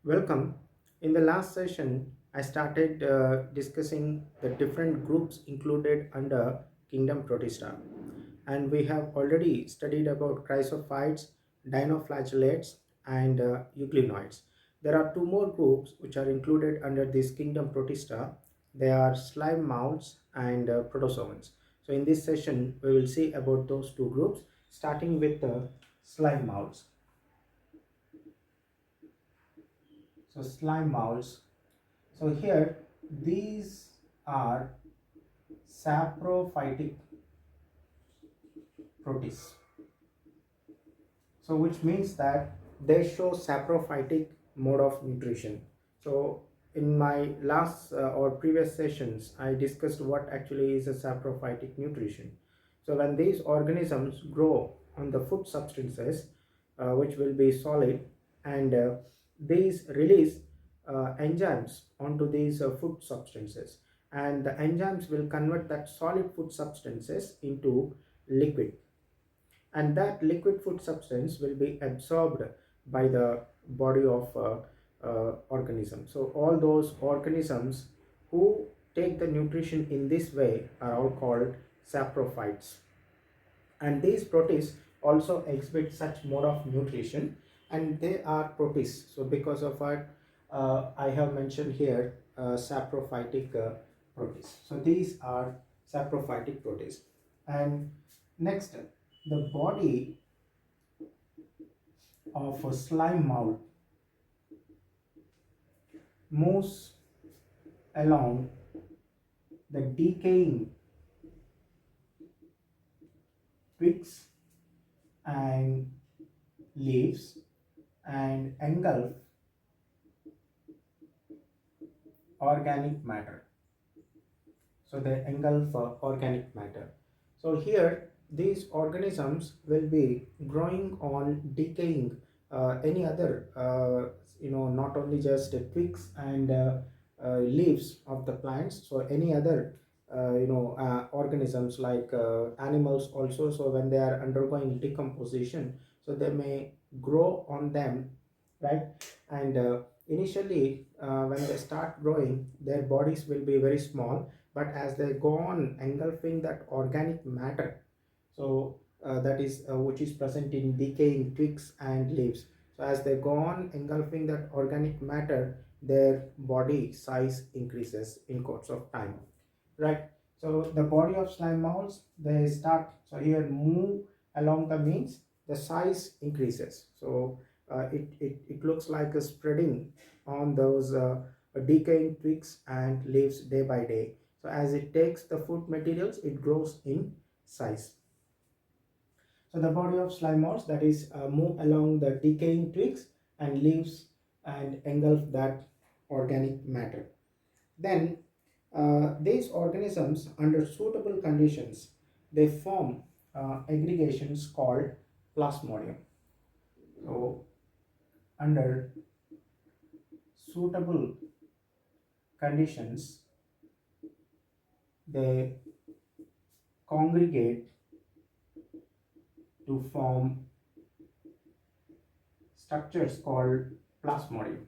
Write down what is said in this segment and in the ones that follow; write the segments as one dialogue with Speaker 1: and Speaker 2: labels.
Speaker 1: Welcome. In the last session, I started discussing the different groups included under Kingdom Protista, and we have already studied about chrysophytes, dinoflagellates, and euglenoids. There are two more groups which are included under this Kingdom Protista. They are slime molds and protozoans. So in this session, we will see about those two groups, starting with the slime molds. So slime molds. So here these are saprophytic protists. So which means that they show saprophytic mode of nutrition. So in my last or previous sessions, I discussed what actually is a saprophytic nutrition. So when these organisms grow on the food substances, which will be solid, and these release enzymes onto these food substances, and the enzymes will convert that solid food substances into liquid, and that liquid food substance will be absorbed by the body of organism. So all those organisms who take the nutrition in this way are all called saprophytes, and these protists also exhibit such mode of nutrition, and they are protists. So because of what I have mentioned here, saprophytic protists. So these are saprophytic protists. And next, the body of a slime mold moves along the decaying twigs and leaves and engulf organic matter. So they engulf organic matter. So here these organisms will be growing on decaying any other not only just twigs and leaves of the plants, so any other organisms like animals also. So when they are undergoing decomposition, so they may grow on them, right? And initially when they start growing, their bodies will be very small, but as they go on engulfing that organic matter, so that is which is present in decaying twigs and leaves, so as they go on engulfing that organic matter, their body size increases in course of time, right? So the body of slime molds, they start, so here move along the means the size increases. So it looks like a spreading on those decaying twigs and leaves day by day. So as it takes the food materials, it grows in size. So the body of slime molds, that is move along the decaying twigs and leaves and engulf that organic matter. Then these organisms, under suitable conditions, they form aggregations called Plasmodium. So under suitable conditions, they congregate to form structures called Plasmodium.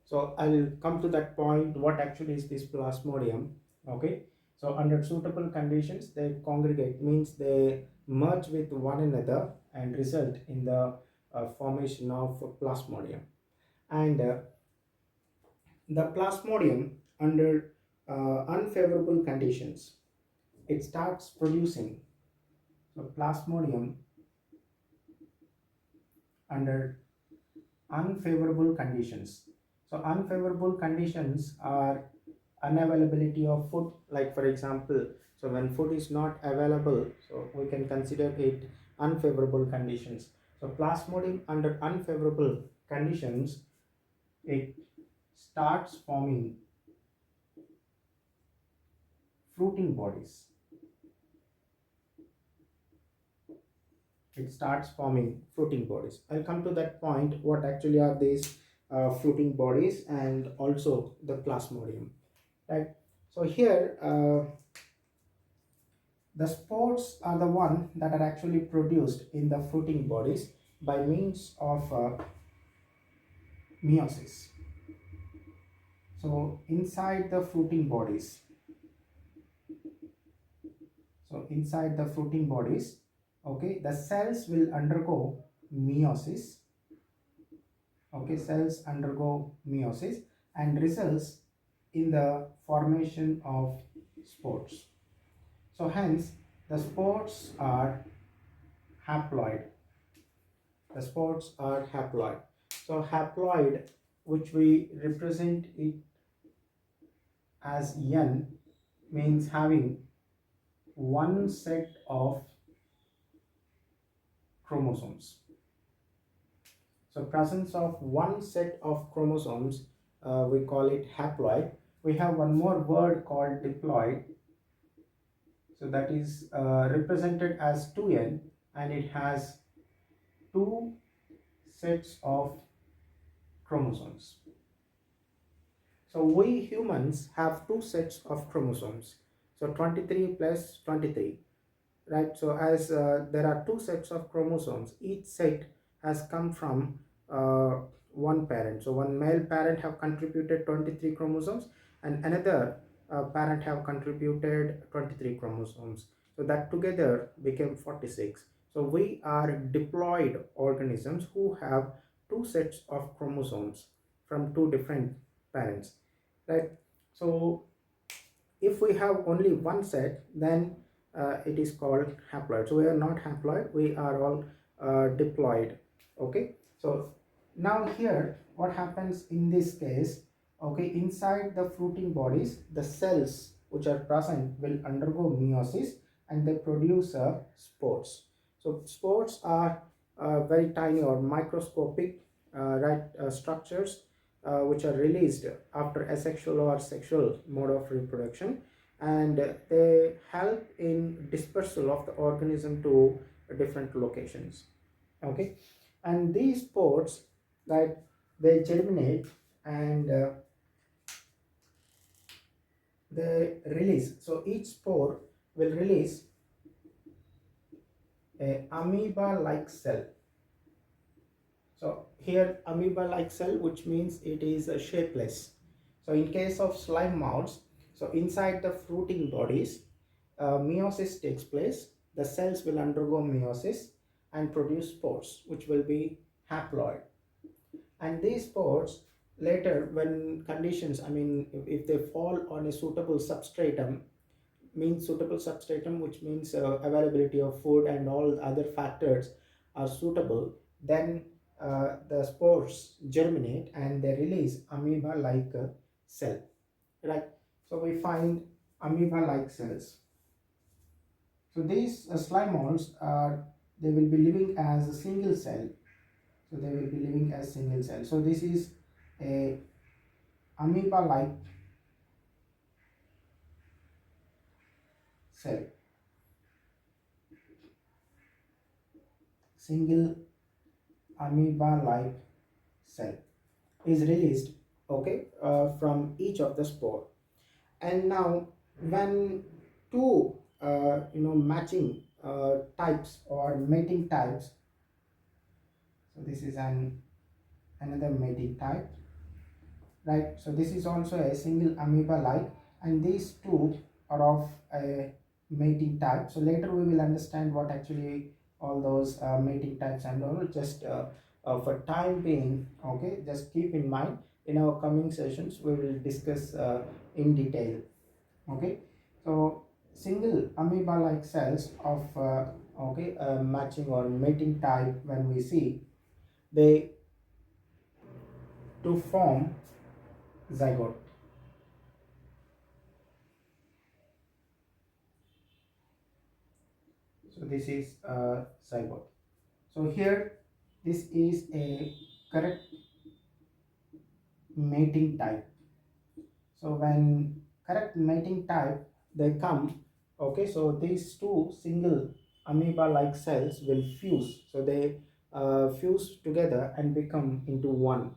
Speaker 1: So I'll come to that point, what actually is this Plasmodium. Okay, so under suitable conditions, they congregate, means they merge with one another and result in the formation of Plasmodium. And the Plasmodium, under unfavorable conditions, it starts producing. So Plasmodium under unfavorable conditions. So unfavorable conditions are unavailability of food, like for example, so when food is not available, so we can consider it unfavorable conditions. So Plasmodium under unfavorable conditions, it starts forming fruiting bodies. It starts forming fruiting bodies. I'll come to that point, what actually are these fruiting bodies, and also the Plasmodium, right? So here the spores are the one that are actually produced in the fruiting bodies by means of meiosis. So inside the fruiting bodies, okay, the cells will undergo meiosis. Okay, cells undergo meiosis and results in the formation of spores. So hence the spores are haploid. The spores are haploid. So haploid, which we represent it as N, means having one set of chromosomes. So presence of one set of chromosomes, we call it haploid. We have one more word called diploid. So that is represented as 2N, and it has two sets of chromosomes. So we humans have two sets of chromosomes. So 23 plus 23, right? So as there are two sets of chromosomes, each set has come from one parent. So one male parent have contributed 23 chromosomes, and another parent have contributed 23 chromosomes. So that together became 46. So we are diploid organisms who have two sets of chromosomes from two different parents, right? So if we have only one set, then it is called haploid. So we are not haploid, we are all diploid. Okay, so now here what happens in this case, okay, inside the fruiting bodies, the cells which are present will undergo meiosis and they produce spores. So spores are very tiny or microscopic structures which are released after asexual or sexual mode of reproduction, and they help in dispersal of the organism to different locations. Okay, and these spores, right, they germinate and they release. So each spore will release a amoeba like cell. So here amoeba like cell, which means it is shapeless. So in case of slime molds, so inside the fruiting bodies, meiosis takes place. The cells will undergo meiosis and produce spores, which will be haploid. And these spores later, when conditions, I mean, if they fall on a suitable substratum, means suitable substratum, which means availability of food and all other factors are suitable, then the spores germinate and they release amoeba like cell, right? So we find amoeba like cells. So these slime molds are, they will be living as a single cell. So they will be living as single cell. So this is a amoeba like cell, single amoeba like cell is released, okay, from each of the spore. And now when two matching types or mating types, so this is another mating type, right? So this is also a single amoeba like, and these two are of a mating type. So later we will understand what actually all those mating types and all. Just for time being, okay, just keep in mind, in our coming sessions we will discuss in detail. Okay, so single amoeba like cells of matching or mating type, when we see, they to form zygote. So this is zygote. So here this is a correct mating type. So when correct mating type they come, okay, so these two single amoeba like cells will fuse. So they fuse together and become into one,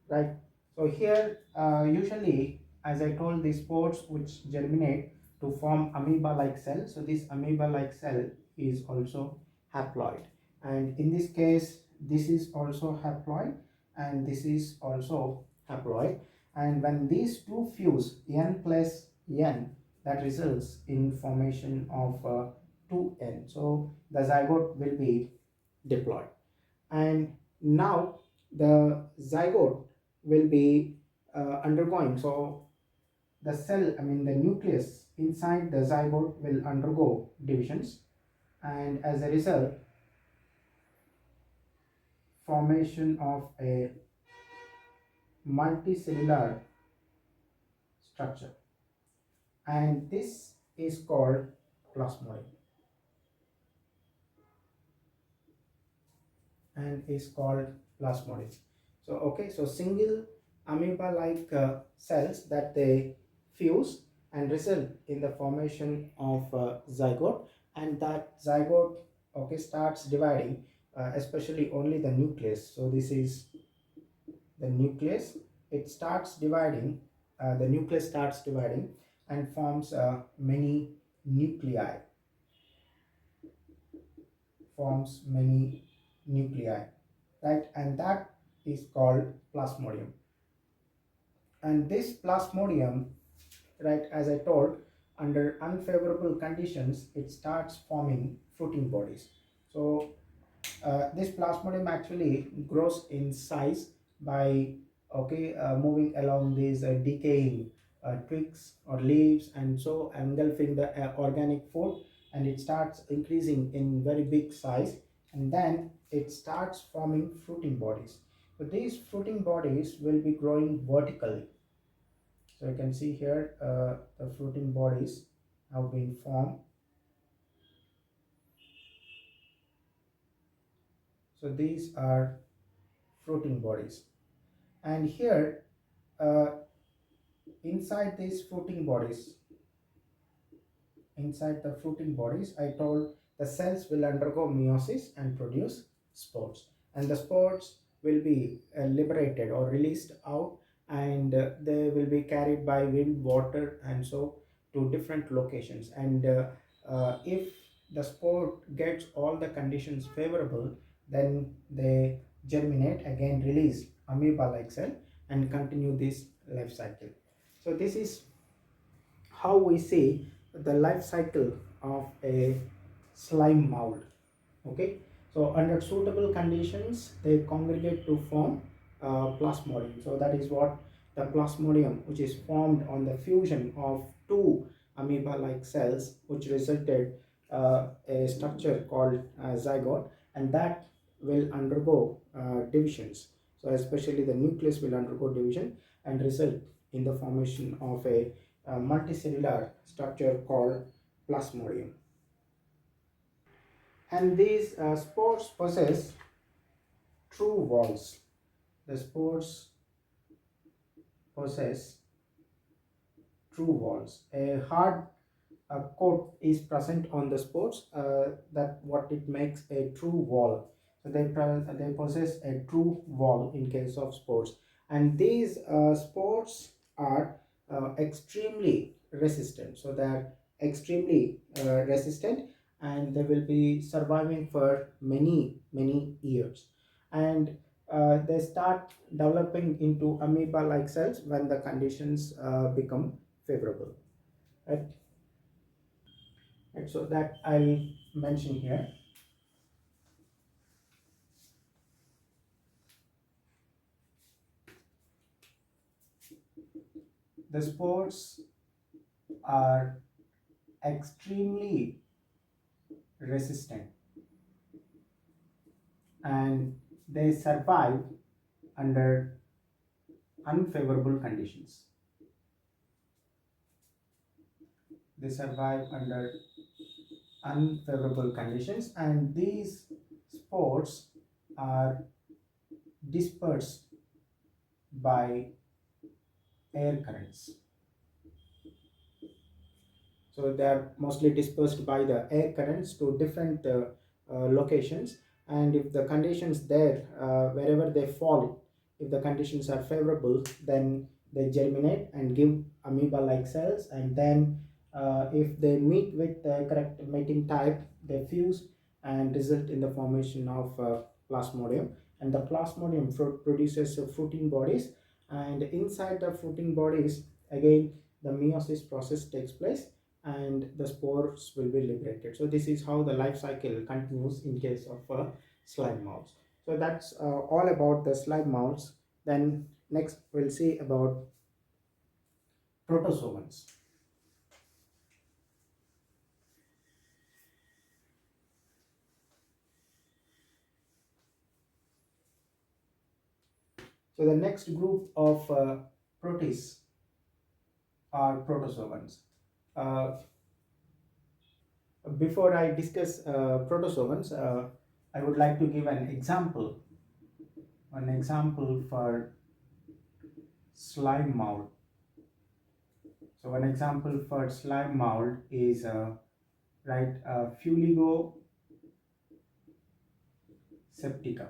Speaker 1: right? So here usually, as I told, the spores which germinate to form amoeba like cell. So this amoeba like cell is also haploid, and in this case this is also haploid and this is also haploid. And when these two fuse, n plus n, that results in formation of 2n. So the zygote will be diploid. And now the zygote will be undergoing, so the cell, I mean the nucleus inside the zygote will undergo divisions, and as a result formation of a multicellular structure, and this is called plasmodium and is called plasmodium. So okay, so single amoeba like cells that they fuse and result in the formation of zygote, and that zygote, okay, starts dividing, especially only the nucleus. So this is the nucleus. It starts dividing, the nucleus starts dividing and forms many nuclei, forms many nuclei, right? And that is called plasmodium. And this plasmodium, right, as I told, under unfavorable conditions it starts forming fruiting bodies. So this plasmodium actually grows in size by, okay, moving along these decaying twigs or leaves, and so engulfing the organic food, and it starts increasing in very big size, and then it starts forming fruiting bodies. So these fruiting bodies will be growing vertically. So you can see here the fruiting bodies have been formed. So these are fruiting bodies, and here uh, inside these fruiting bodies, inside the fruiting bodies, I told the cells will undergo meiosis and produce spores, and the spores will be liberated or released out, and they will be carried by wind, water, and so to different locations. And if the spore gets all the conditions favorable, then they germinate, again release amoeba like cell, and continue this life cycle. So this is how we see the life cycle of a slime mold. Okay, so under suitable conditions they congregate to form plasmodium. So that is what the plasmodium, which is formed on the fusion of two amoeba like cells, which resulted a structure called zygote, and that will undergo divisions. So especially the nucleus will undergo division and result in the formation of a multicellular structure called plasmodium. And these spores possess true walls. The spores possess true walls. A hard coat is present on the spores, that what it makes a true wall. So they possess a true wall in case of spores, and these spores are extremely resistant. So they are extremely resistant, and they will be surviving for many years, and they start developing into amoeba like cells when the conditions become favorable, right? Right, so that I'll mention here. The spores are extremely resistant, and they survive under unfavorable conditions. They survive under unfavorable conditions, and these spores are dispersed by air currents. So they are mostly dispersed by the air currents to different locations, and if the conditions there, wherever they fall, if the conditions are favorable, then they germinate and give amoeba like cells, and then if they meet with the correct mating type, they fuse and result in the formation of plasmodium, and the plasmodium produces fruiting bodies, and inside the fruiting bodies again the meiosis process takes place and the spores will be liberated. So this is how the life cycle continues in case of slime molds. So that's all about the slime molds. Then next we'll see about protozoans. So the next group of protists are protozoans. Uh, Before I discuss protozoans, I would like to give an example for slime mold. So an example for slime mold is Fuligo septica.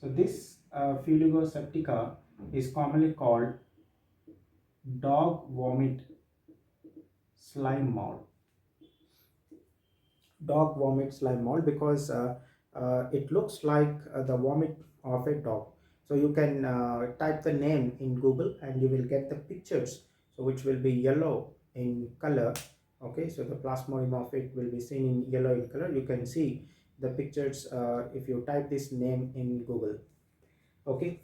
Speaker 1: So this Fuligo septica is commonly called dog vomit slime mold. Dog vomit slime mold because it looks like the vomit of a dog. So you can type the name in Google and you will get the pictures, so which will be yellow in color. Okay, so the plasmodium of it will be seen in yellow in color. You can see the pictures if you type this name in Google. Okay,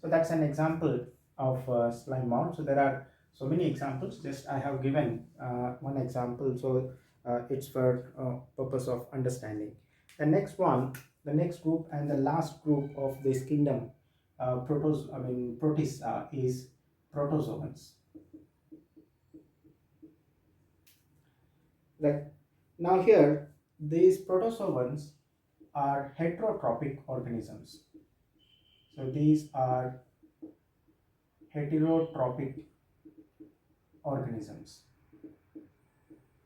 Speaker 1: so that's an example of slime mold. So there are so many examples, just I have given one example, so it's for purpose of understanding. The next one, the next group and the last group of this kingdom, protista, is protozoans. Like now here these protozoans are heterotrophic organisms. So these are heterotrophic organisms,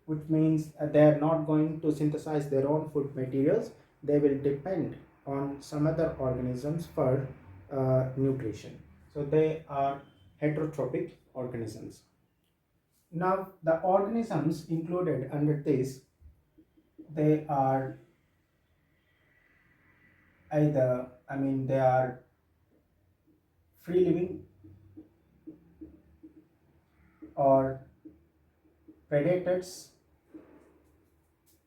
Speaker 1: which means they are not going to synthesize their own food materials. They will depend on some other organisms for nutrition. So they are heterotrophic organisms. Now the organisms included under this, they are they are free living or predators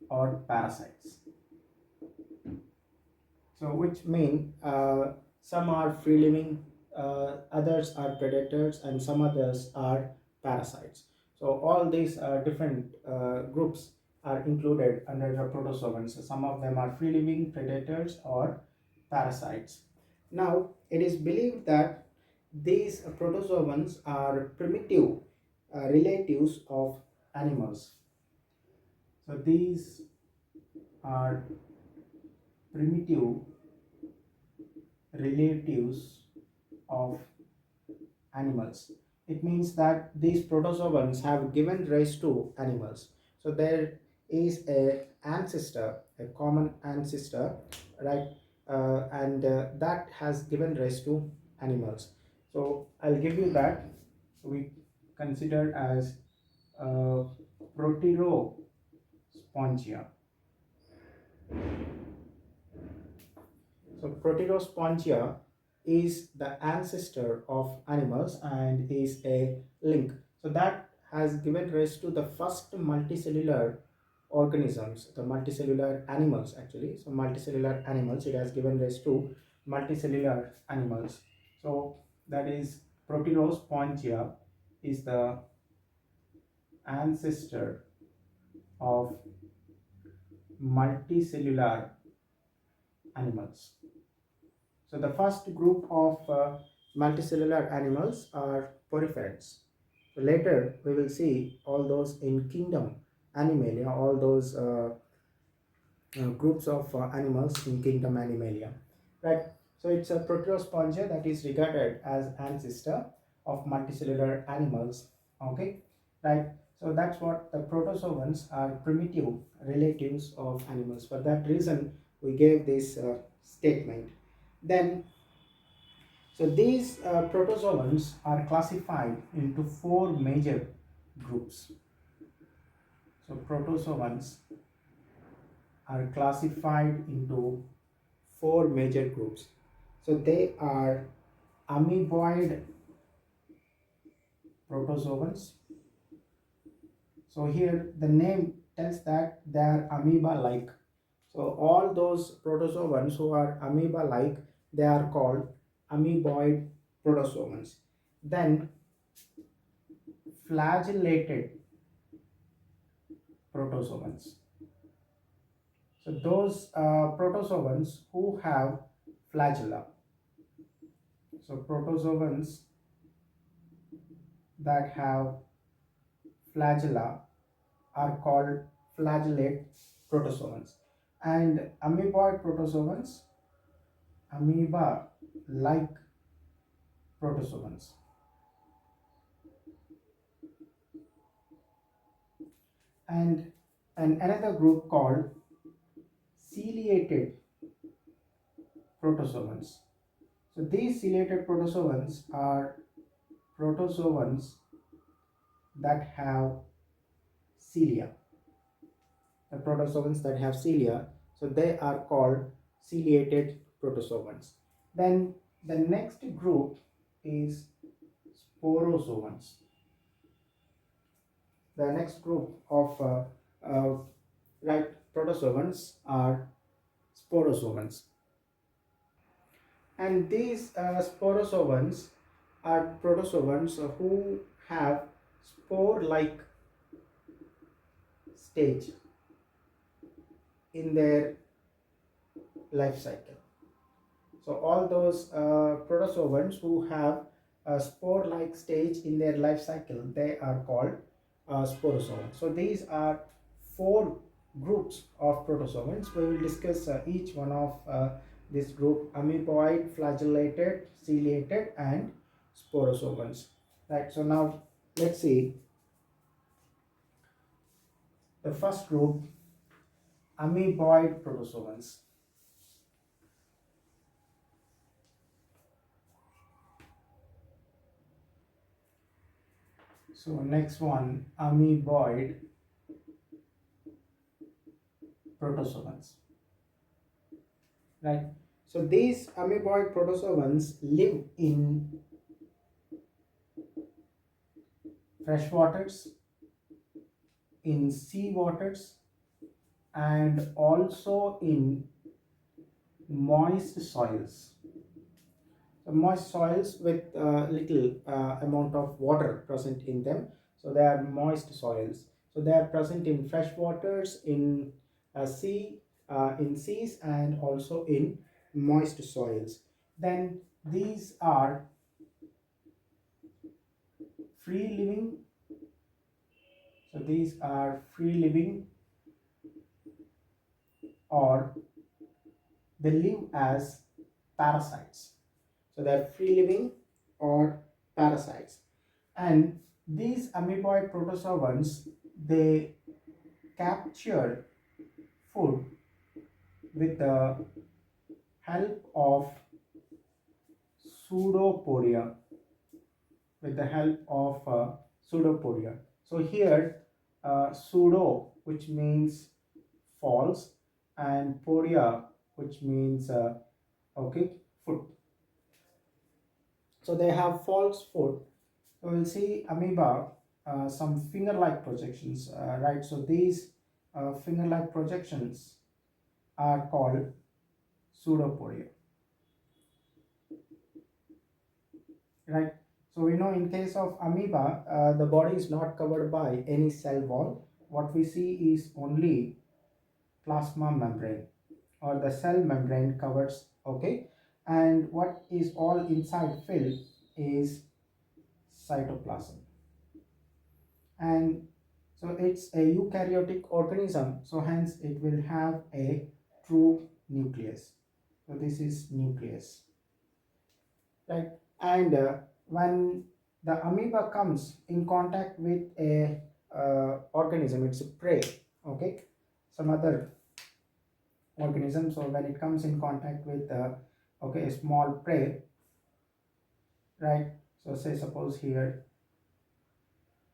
Speaker 1: or parasites. So which mean some are free living, others are predators, and some others are parasites. So all these different groups are included under the protozoans. So some of them are free living, predators, or parasites. Now it is believed that these protozoans are primitive relatives of animals. So these are primitive relatives of animals. It means that these protozoans have given rise to animals. So there is a common ancestor, right? And that has given rise to animals. So I'll give you that. We consider as Proterospongia. So Proterospongia is the ancestor of animals and is a link. So that has given rise to the first multicellular organisms, the multicellular animals actually. So multicellular animals, it has given rise to multicellular animals. So that is Proterospongia is the ancestor of multicellular animals. So the first group of multicellular animals are poriferids. So later we will see all those in kingdom Animalia, all those groups of animals in kingdom Animalia, right? So it's a Proterospongia that is regarded as ancestor of multicellular animals. Okay, right? So that's what the protozoans are, primitive relatives of animals. For that reason, we gave this statement. Then, so these protozoans are classified into four major groups. So protozoans are classified into four major groups. So they are amoeboid protozoans. So here the name tells that they are amoeba-like. So all those protozoans who are amoeba-like, they are called amoeboid protozoans. Then flagellated protozoans. So those protozoans who have flagella. So protozoans that have flagella are called flagellate protozoans. And amoeboid protozoans, amoeba-like protozoans. And another group called ciliated protozoans. So these ciliated protozoans are protozoans that have cilia. The protozoans that have cilia, so they are called ciliated protozoans. Then the next group is sporozoans. The next group of uh, right protozoans are sporozoans, and these sporozoans are protozoans who have spore-like stage in their life cycle. So all those protozoans who have a spore-like stage in their life cycle, they are called sporozoans. So these are four groups of protozoans. We will discuss each one of this group: amoeboid, flagellated, ciliated, and sporozoans. Right. So now let's see the first group, amoeboid protozoans. So next one, amoeboid protozoans. Right. So these amoeboid protozoans live in fresh waters, in sea waters, and also in moist soils. So moist soils with little amount of water present in them. So they are moist soils. So they are present in fresh waters, in in seas, and also in moist soils. Then these are free living. So these are free living, or they live as parasites. So they are free living or parasites. And these amoeboid protozoans, they capture food with the help of pseudopodia. With the help of pseudopodia. So here, pseudo, which means false, and podia, which means okay, foot. So they have false foot. So we'll see amoeba, some finger-like projections, right? So these finger-like projections are called pseudopodia, right? So we know in case of amoeba, the body is not covered by any cell wall. What we see is only plasma membrane, or the cell membrane covers, okay? And what is all inside filled is cytoplasm. And so it's a eukaryotic organism, so hence it will have a true nucleus. So this is nucleus, right? And when the amoeba comes in contact with a organism, it's a prey, okay, some other organism. So when it comes in contact with okay, a small prey, right? So say suppose here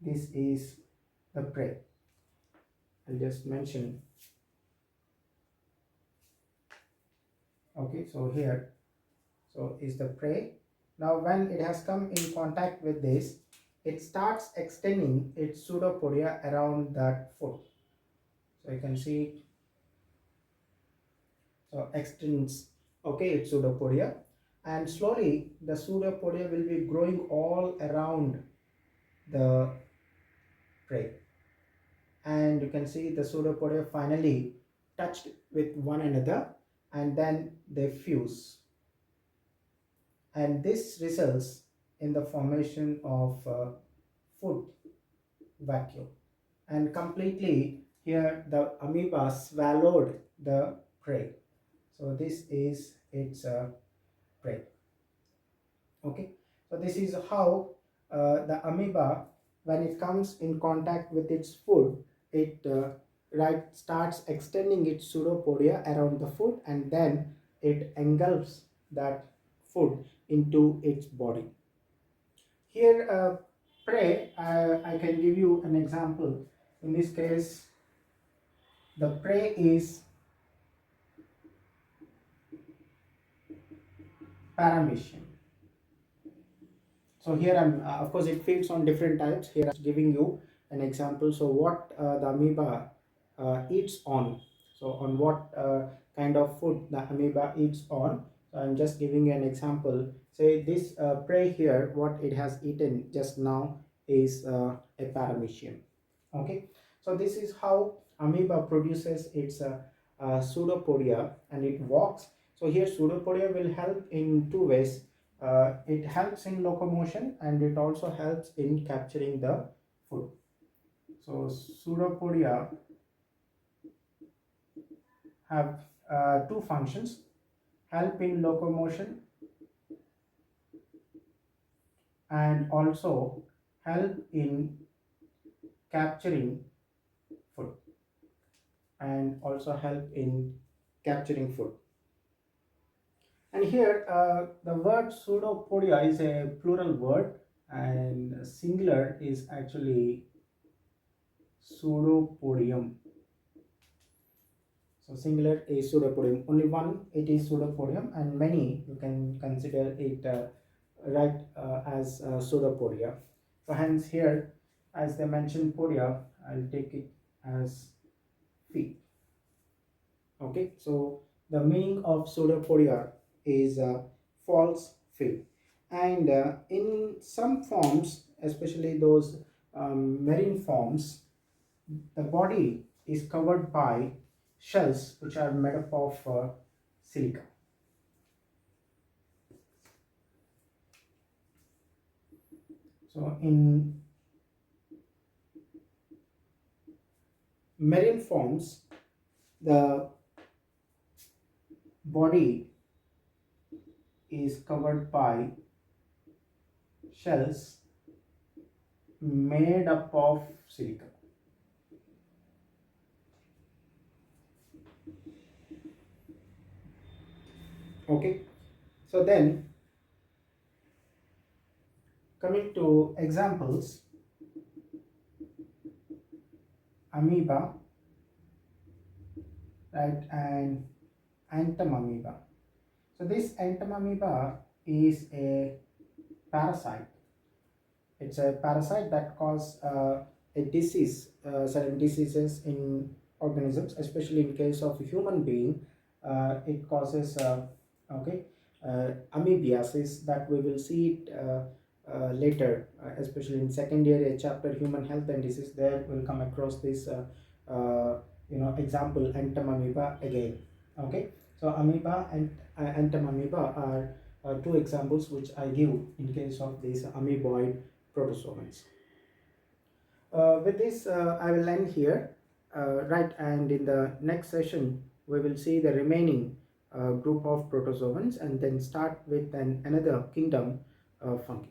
Speaker 1: this is the prey. I'll just mention, okay, so here, so is the prey. Now when it has come in contact with this, it starts extending its pseudopodia around that foot. So you can see, so extends, okay, its pseudopodia, and slowly the pseudopodia will be growing all around the prey, and you can see the pseudopodia finally touched with one another, and then they fuse, and this results in the formation of food vacuum, and completely here the amoeba swallowed the prey. So this is its prey. Okay, so this is how the amoeba, when it comes in contact with its food, it right starts extending its pseudopodia around the food, and then it engulfs that food into its body. Here prey, I can give you an example. In this case, the prey is paramecium. So here I'm of course it feeds on different types. Here I'm giving you an example. So what the amoeba eats on. So on what kind of food the amoeba eats on. So I'm just giving you an example. Say this prey here, what it has eaten just now is a paramecium. Okay, so this is how amoeba produces its pseudopodia, and it walks. So here pseudopodia will help in two ways. It helps in locomotion, and it also helps in capturing the food. So pseudopodia have two functions: help in locomotion and also help in capturing food, and also help in capturing food. And here the word pseudopodia is a plural word, and singular is actually pseudopodium. So singular is pseudopodium. Only one it is pseudopodium, and many you can consider it as pseudopodia. So hence here, as they mentioned podia, I'll take it as feet. Okay, so the meaning of pseudopodia is false feet, and in some forms, especially those marine forms, the body is covered by shells which are made up of silica. So in marine forms, the body is covered by shells made up of silica. Okay, so then coming to examples, amoeba, right, and entamoeba. So this entamoeba is a parasite. It's a parasite that causes a disease, certain diseases in organisms, especially in case of human being. It causes okay, amoebiasis, that we will see it later, especially in second year chapter human health and disease. There we'll come across this example entamoeba again. Okay, so amoeba and entamoeba are two examples which I give in case of these amoeboid protozoans. With this, I will end here, right, and in the next session, we will see the remaining group of protozoans, and then start with another kingdom, fungi.